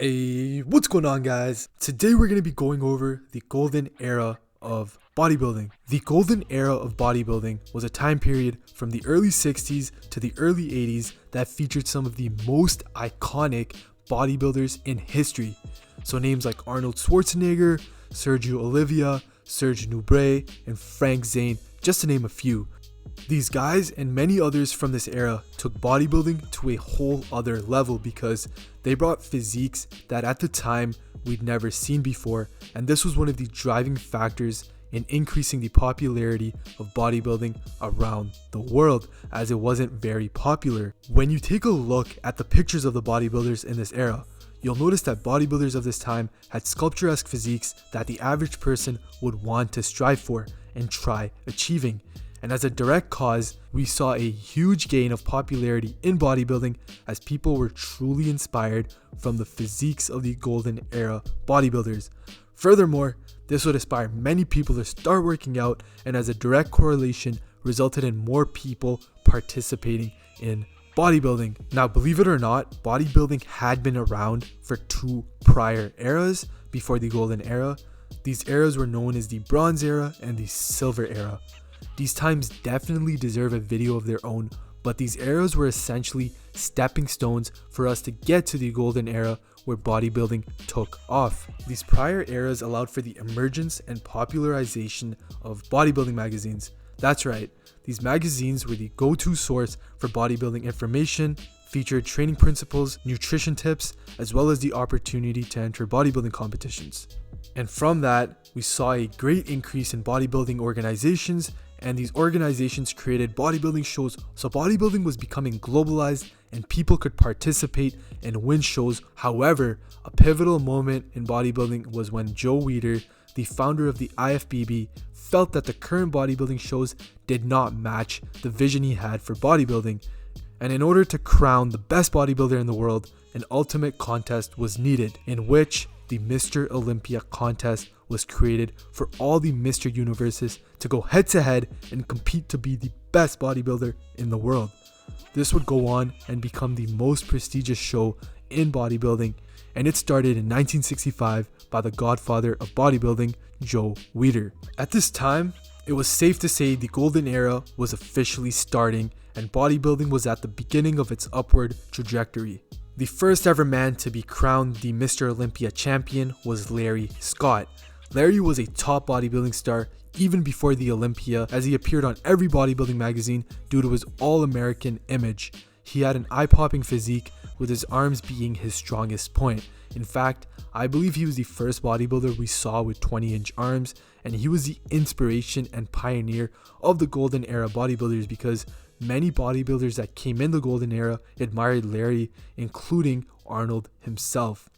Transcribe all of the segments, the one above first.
Hey, what's going on, guys? Today we're going to be going over the golden era of bodybuilding. The golden era of bodybuilding was a time period from the early 60s to the early 80s that featured some of the most iconic bodybuilders in history. So names like Arnold Schwarzenegger, Sergio Oliva, Serge Nubret, and Frank Zane, just to name a few. These guys and many others from this era took bodybuilding to a whole other level because they brought physiques that at the time we'd never seen before, and this was one of the driving factors in increasing the popularity of bodybuilding around the world, as it wasn't very popular. When you take a look at the pictures of the bodybuilders in this era, you'll notice that bodybuilders of this time had sculpturesque physiques that the average person would want to strive for and try achieving. And as a direct cause, we saw a huge gain of popularity in bodybuilding as people were truly inspired from the physiques of the golden era bodybuilders. Furthermore, this would inspire many people to start working out, and as a direct correlation, resulted in more people participating in bodybuilding. Now, believe it or not, bodybuilding had been around for two prior eras before the golden era. These eras were known as the bronze era and the silver era. These times definitely deserve a video of their own, but these eras were essentially stepping stones for us to get to the golden era where bodybuilding took off. These prior eras allowed for the emergence and popularization of bodybuilding magazines. That's right, these magazines were the go-to source for bodybuilding information, featured training principles, nutrition tips, as well as the opportunity to enter bodybuilding competitions. And from that, we saw a great increase in bodybuilding organizations, and these organizations created bodybuilding shows, so bodybuilding was becoming globalized and people could participate and win shows. However, a pivotal moment in bodybuilding was when Joe Weider, the founder of the IFBB, felt that the current bodybuilding shows did not match the vision he had for bodybuilding. And in order to crown the best bodybuilder in the world, an ultimate contest was needed, in which the Mr. Olympia contest was created for all the Mr. Universes to go head to head and compete to be the best bodybuilder in the world. This would go on and become the most prestigious show in bodybuilding, and it started in 1965 by the godfather of bodybuilding, Joe Weider. At this time, it was safe to say the golden era was officially starting and bodybuilding was at the beginning of its upward trajectory. The first ever man to be crowned the Mr. Olympia champion was Larry Scott. Larry was a top bodybuilding star even before the Olympia, as he appeared on every bodybuilding magazine due to his all-American image. He had an eye-popping physique, with his arms being his strongest point. In fact, I believe he was the first bodybuilder we saw with 20-inch arms, and he was the inspiration and pioneer of the golden era bodybuilders because many bodybuilders that came in the golden era admired Larry, including Arnold himself.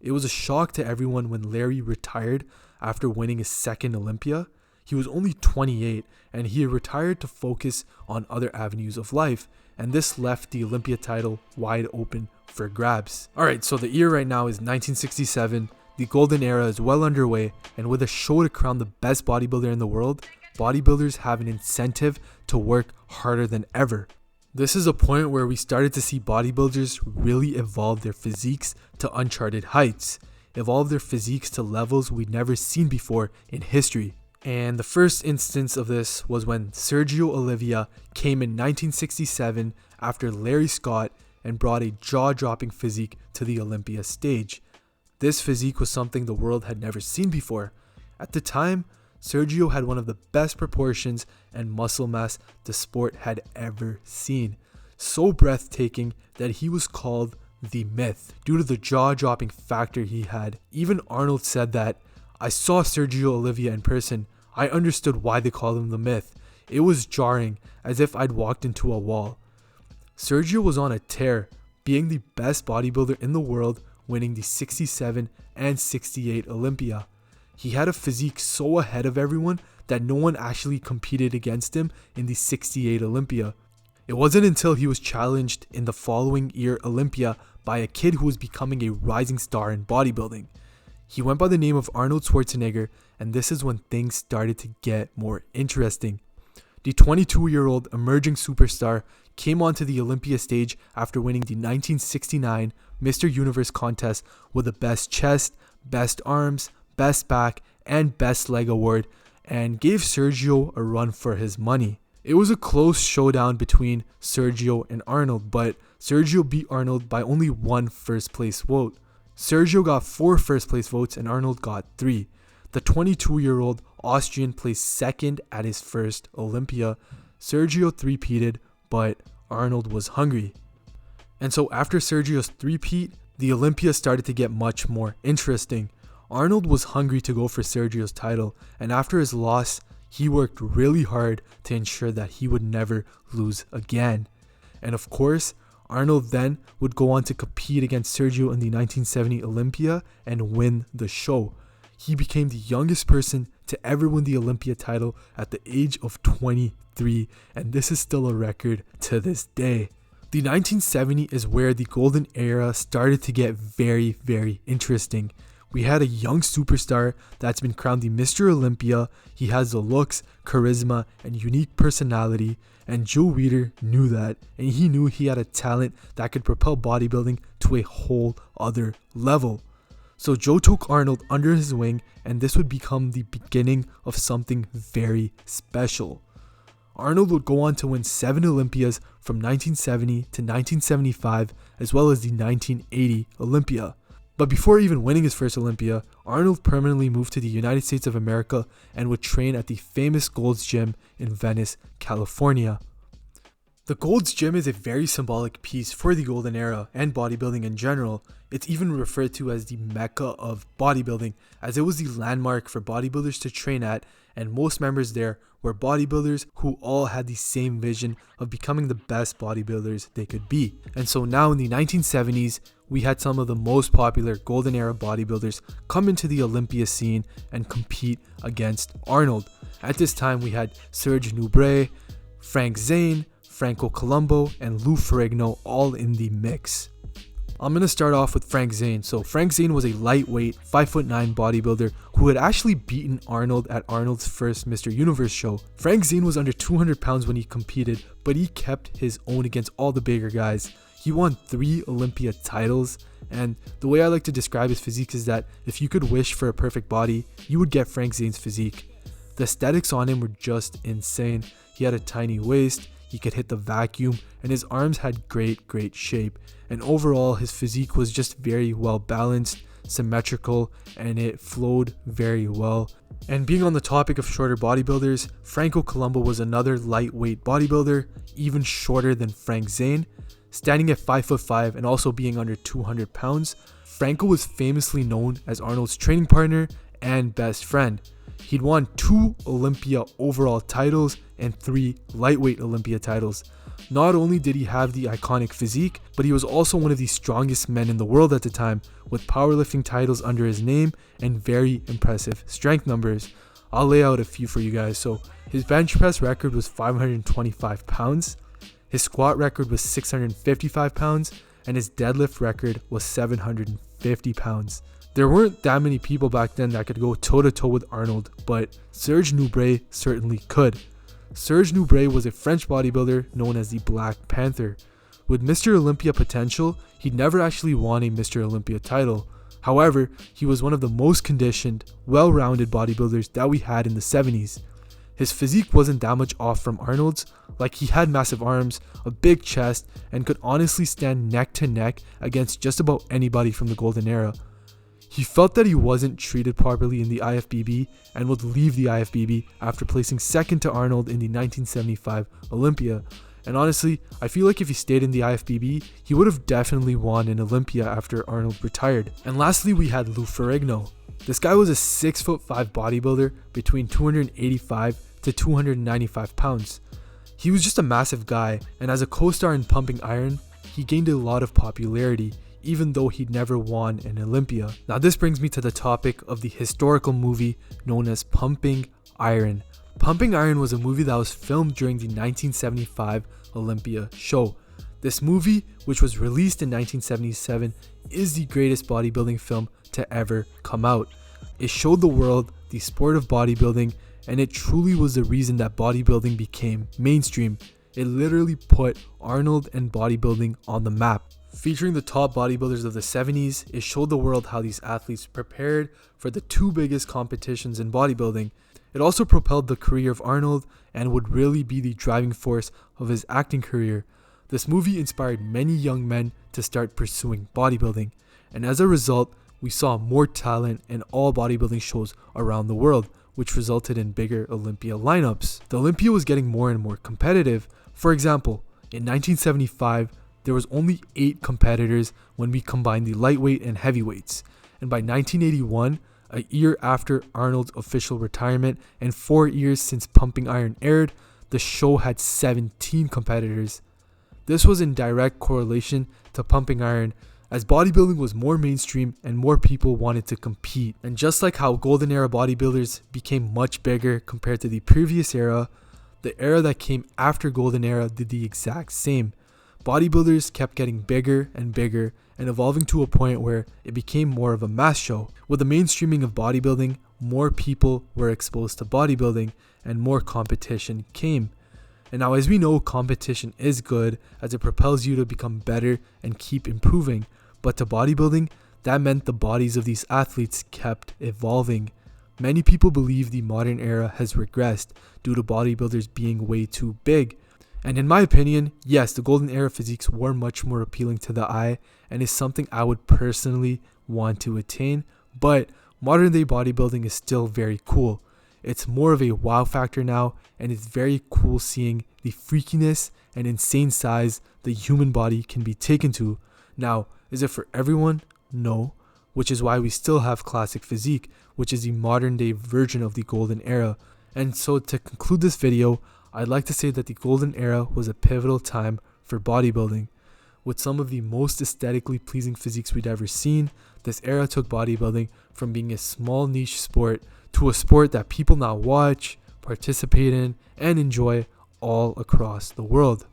It was a shock to everyone when Larry retired after winning his second Olympia. He was only 28 and he retired to focus on other avenues of life, and this left the Olympia title wide open for grabs. Alright, so the year right now is 1967. The golden era is well underway, and with a show to crown the best bodybuilder in the world, bodybuilders have an incentive to work harder than ever. This is a point where we started to see bodybuilders really evolve their physiques to uncharted heights, evolve their physiques to levels we'd never seen before in history. And the first instance of this was when Sergio Oliva came in 1967 after Larry Scott and brought a jaw-dropping physique to the Olympia stage. This physique was something the world had never seen before. At the time, Sergio had one of the best proportions and muscle mass the sport had ever seen. So breathtaking that he was called the Myth due to the jaw-dropping factor he had. Even Arnold said that, "I saw Sergio Oliva in person. I understood why they called him the Myth. It was jarring, as if I'd walked into a wall." Sergio was on a tear, being the best bodybuilder in the world, winning the 67 and 68 Olympia. He had a physique so ahead of everyone that no one actually competed against him in the 68 Olympia. It wasn't until he was challenged in the following year Olympia by a kid who was becoming a rising star in bodybuilding. He went by the name of Arnold Schwarzenegger, and this is when things started to get more interesting. The 22-year-old emerging superstar came onto the Olympia stage after winning the 1969 Mr. Universe contest with the Best Chest, Best Arms, Best Back, and Best Leg award, and gave Sergio a run for his money. It was a close showdown between Sergio and Arnold, but Sergio beat Arnold by only one first place vote. Sergio got 4 first place votes and Arnold got 3. The 22-year-old Austrian placed second at his first Olympia. Sergio three-peated, but Arnold was hungry. And so after Sergio's three-peat, the Olympia started to get much more interesting. Arnold was hungry to go for Sergio's title, and after his loss, he worked really hard to ensure that he would never lose again. And of course, Arnold then would go on to compete against Sergio in the 1970 Olympia and win the show. He became the youngest person to ever win the Olympia title at the age of 23, and this is still a record to this day. The 1970 is where the golden era started to get very, very interesting. We had a young superstar that's been crowned the Mr. Olympia. He has the looks, charisma, and unique personality, and Joe Weider knew that, and he knew he had a talent that could propel bodybuilding to a whole other level. So Joe took Arnold under his wing, and this would become the beginning of something very special. Arnold would go on to win 7 Olympias from 1970 to 1975, as well as the 1980 Olympia. But before even winning his first Olympia, Arnold permanently moved to the United States of America and would train at the famous Gold's Gym in Venice, California. The Gold's Gym is a very symbolic piece for the golden era and bodybuilding in general. It's even referred to as the Mecca of bodybuilding, as it was the landmark for bodybuilders to train at, and most members there were bodybuilders who all had the same vision of becoming the best bodybuilders they could be. And so now in the 1970s, we had some of the most popular golden era bodybuilders come into the Olympia scene and compete against Arnold. At this time, we had Serge Nubret, Frank Zane, Franco Colombo, and Lou Ferrigno all in the mix. I'm going to start off with Frank Zane. So Frank Zane was a lightweight, 5'9" bodybuilder who had actually beaten Arnold at Arnold's first Mr. Universe show. Frank Zane was under 200 pounds when he competed, but he kept his own against all the bigger guys. He won 3 Olympia titles, and the way I like to describe his physique is that if you could wish for a perfect body, you would get Frank Zane's physique. The aesthetics on him were just insane. He had a tiny waist, he could hit the vacuum, and his arms had great shape. And overall, his physique was just very well balanced, symmetrical, and it flowed very well. And being on the topic of shorter bodybuilders, Franco Colombo was another lightweight bodybuilder, even shorter than Frank Zane. Standing at 5'5" and also being under 200 pounds, Franco was famously known as Arnold's training partner and best friend. He'd won 2 Olympia overall titles and 3 lightweight Olympia titles. Not only did he have the iconic physique, but he was also one of the strongest men in the world at the time, with powerlifting titles under his name and very impressive strength numbers. I'll lay out a few for you guys. So his bench press record was 525 pounds, his squat record was 655 pounds, and his deadlift record was 750 pounds. There weren't that many people back then that could go toe-to-toe with Arnold, but Serge Nubret certainly could. Serge Nubret was a French bodybuilder known as the Black Panther. With Mr. Olympia potential, he never actually won a Mr. Olympia title. However, he was one of the most conditioned, well-rounded bodybuilders that we had in the 70s. His physique wasn't that much off from Arnold's. Like, he had massive arms, a big chest, and could honestly stand neck to neck against just about anybody from the golden era. He felt that he wasn't treated properly in the IFBB and would leave the IFBB after placing second to Arnold in the 1975 Olympia. And honestly, I feel like if he stayed in the IFBB, he would have definitely won an Olympia after Arnold retired. And lastly, we had Lou Ferrigno. This guy was a 6'5" bodybuilder between 285 to 295 pounds. He was just a massive guy, and as a co-star in Pumping Iron, he gained a lot of popularity, even though he'd never won an Olympia. Now this brings me to the topic of the historical movie known as Pumping Iron. Pumping Iron was a movie that was filmed during the 1975 Olympia show. This movie, which was released in 1977, is the greatest bodybuilding film to ever come out. It showed the world the sport of bodybuilding, and it truly was the reason that bodybuilding became mainstream. It literally put Arnold and bodybuilding on the map. Featuring the top bodybuilders of the 70s, it showed the world how these athletes prepared for the two biggest competitions in bodybuilding. It also propelled the career of Arnold and would really be the driving force of his acting career. This movie inspired many young men to start pursuing bodybuilding, and as a result, we saw more talent in all bodybuilding shows around the world, which resulted in bigger Olympia lineups. The Olympia was getting more and more competitive. For example, in 1975, there was only 8 competitors when we combined the lightweight and heavyweights, and by 1981, a year after Arnold's official retirement and 4 years since Pumping Iron aired, the show had 17 competitors. This was in direct correlation to Pumping Iron, as bodybuilding was more mainstream and more people wanted to compete. And just like how Golden Era bodybuilders became much bigger compared to the previous era, the era that came after Golden Era did the exact same. Bodybuilders kept getting bigger and bigger and evolving to a point where it became more of a mass show. With the mainstreaming of bodybuilding, more people were exposed to bodybuilding and more competition came. And now, as we know, competition is good as it propels you to become better and keep improving. But to bodybuilding, that meant the bodies of these athletes kept evolving. Many people believe the modern era has regressed due to bodybuilders being way too big. And in my opinion, yes, the golden era physiques were much more appealing to the eye and is something I would personally want to attain. But modern day bodybuilding is still very cool. It's more of a wow factor now, and it's very cool seeing the freakiness and insane size the human body can be taken to. Now, is it for everyone? No, which is why we still have classic physique, which is the modern day version of the golden era. And so to conclude this video, I'd like to say that the golden era was a pivotal time for bodybuilding. With some of the most aesthetically pleasing physiques we'd ever seen, this era took bodybuilding from being a small niche sport to a sport that people now watch, participate in, and enjoy all across the world.